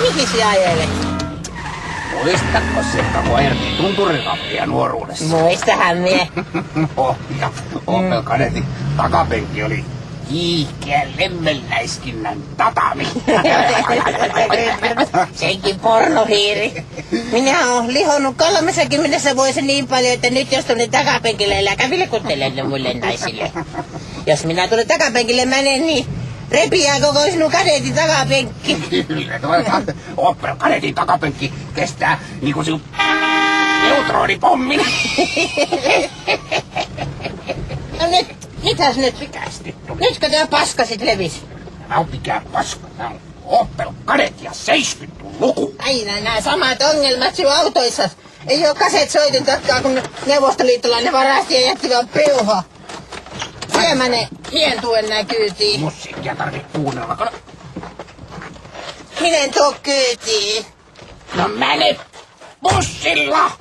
Mihin sä ajelet? Muistatko se, kun ajeltiin tunturikappia nuoruudessa? Muistahan mie. Ja Opel Kadetin takapenkki oli kiihkeä lemmelläiskinnän tatami. Senkin pornohiiri. Minä oon lihonnut 30 vuosi niin paljon, että nyt jos tulen takapenkille, äläkä vilkuttele muille naisille. Jos minä tulen takapenkille menen, niin repiää koko sinun Kadetin takapenkki. Kyllä, Opel Kadetin takapenkki kestää niinku sinun neutronipommin. No mitäs nyt? Nytkö tää paskasit levis? Mä oon mikään paska. Tää on Opel Kadett ja 70-luku. Aina nämä samat ongelmat sinun autoissa. Ei oo kasetsoitintakaan, kun neuvostoliittolainen varasti ja jätti vaan peuha. Syömäne mien tuen nää kyytiin. Musiikkia tarvii kuunnella. Kato. Minen tuo kyytiin? No mene bussilla!